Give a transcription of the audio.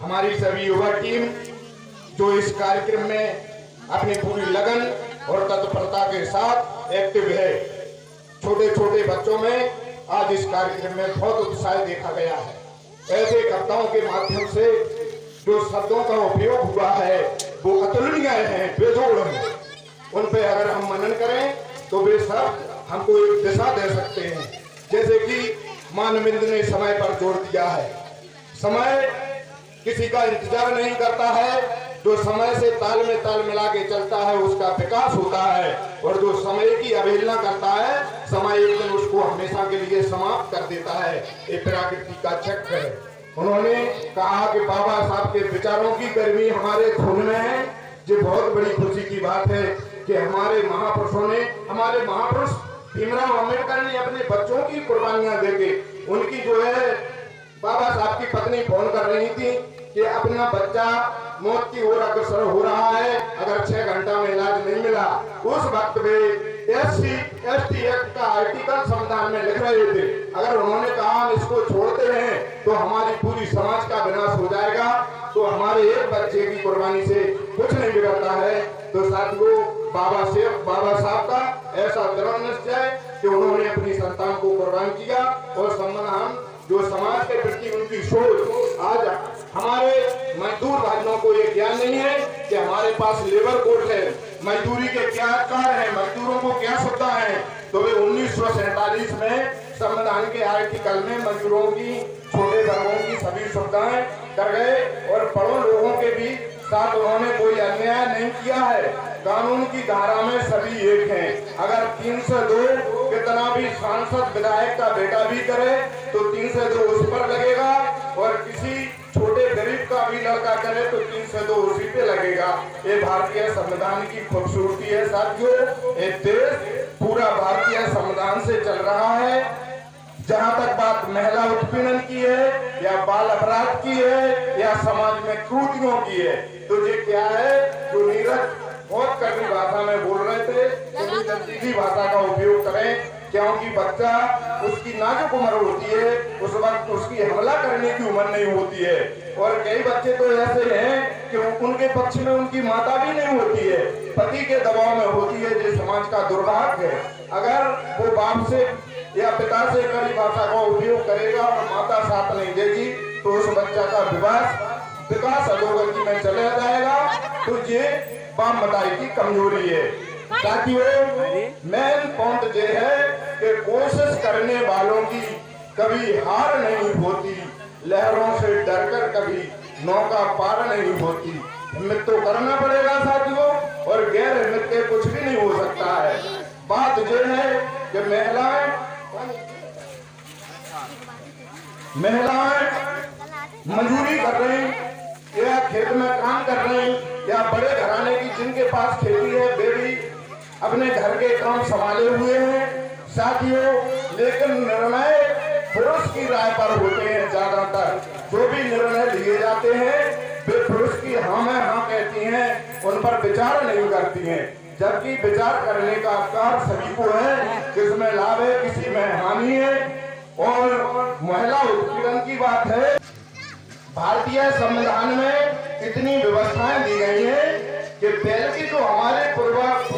हमारी सभी युवा टीम जो इस कार्यक्रम में अपनी पूरी लगन और तत्परता के साथ एक्टिव है। छोटे छोटे बच्चों में आज इस कार्यक्रम में बहुत उत्साह देखा गया है। ऐसे कविताओं के माध्यम से जो शब्दों का उपयोग हुआ है वो अतुलनीय है, बेजोड़ है। उन पे अगर हम मनन करें तो वे शब्द हमको एक दिशा दे सकते हैं। जैसे कि मानविंद ने समय पर जोर दिया है, समय किसी का इंतजार नहीं करता है। जो समय से ताल में ताल मिला के चलता है उसका विकास होता है, और जो समय की अवहेलना करता है समय एक दिन उसको हमेशा के लिए समाप्त कर देता है। ये प्रकृति का चक्र है। उन्होंने कहा कि बाबा साहब के विचारों की गर्मी हमारे खून में है। ये बहुत बड़ी खुशी की बात है कि हमारे महापुरुषों ने, हमारे महापुरुष भीमराव अम्बेडकर ने अपने बच्चों की कुर्बानियां देके, उनकी जो है बाबा साहब की पत्नी फोन कर रही थी कि अपना बच्चा मौत की ओर अग्रसर हो रहा है, अगर 6 घंटा में इलाज नहीं मिला। उस वक्त में SC/ST एक्ट का आर्टिकल संविधान में लिख रहे थे। अगर उन्होंने कहा हम इसको छोड़ते हैं तो हमारी पूरी समाज का विनाश हो जाएगा, तो हमारे एक बच्चे की कुर्बानी से कुछ नहीं बिगड़ता है। तो साथियों, बाबा साहब का ऐसा दृढ़ निश्चय कि उन्होंने अपनी संतान को कुर्बान किया, और संविधान जो समाज के प्रति उनकी सोच, आज हमारे मजदूर भाइयों को ये ज्ञान नहीं है कि हमारे पास लेबर कोड है, मजदूरी के क्या अधिकार है, मजदूरों को क्या सुविधा है। तो वे 1947 में संविधान के आर्टिकल में मजदूरों की, छोटे वर्गों की सभी सुविधाएं कर गए, और बड़ों लोगों के भी साथ उन्होंने कोई अन्याय नहीं किया है। कानून की धारा में सभी एक हैं। अगर 302 कितना भी सांसद विधायक का बेटा भी करे तो 302 उस पर लगेगा, और किसी छोटे गरीब का भी लड़का करे तो 302 उसी पे लगेगा। ये भारतीय संविधान की खूबसूरती है साथियों। ये देश पूरा भारतीय संविधान से चल रहा है। जहाँ तक बात महिला उत्पीड़न की है, या बाल अपराध की है, या समाज में क्रूतियों की है, तो ये क्या है, जो नीरज बहुत कड़वी भाषा में बोल रहे थे, तो सीधी भाषा का उपयोग करें, क्योंकि बच्चा, उसकी नाजुक उम्र होती है, उस वक्त उसकी हमला करने की उम्र नहीं होती है। और कई बच्चे तो ऐसे हैं कि उनके पक्ष में उनकी माता भी नहीं होती है, पति के दबाव में होती है, जो समाज का दुर्भाग्य है। अगर वो बाप से या पिता से कड़ी भाषा का उपयोग करेगा और माता साथ नहीं देगी, तो उस बच्चा का विकास अधोगति में चला जाएगा। तो ये बाप मताई की कमजोरी है साथियों। मेन पॉइंट ये है कि कोशिश करने वालों की कभी हार नहीं होती, लहरों से डरकर कभी नौका पार नहीं होती। हिम्मत तो करना पड़ेगा साथियों, और गैर हिम्मत के कुछ भी नहीं हो सकता है। बात ये है कि महिलाएं मजदूरी कर रही, या खेत में काम कर रही, या बड़े घराने की जिनके पास खेती है वे भी अपने घर के काम संभाले हुए हैं साथियों। लेकिन निर्णय पुरुष की राय पर होते हैं। ज्यादातर जो भी निर्णय लिए जाते हैं वे पुरुष की हाँ में हाँ कहती हैं, उन पर विचार नहीं करती हैं। जबकि विचार करने का अधिकार सभी को है, किसमें लाभ है किसी में हानि है। और महिला उत्पीड़न की बात है, भारतीय संविधान में इतनी व्यवस्थाएं दी गई हैं कि पहले की जो हमारे पूर्वज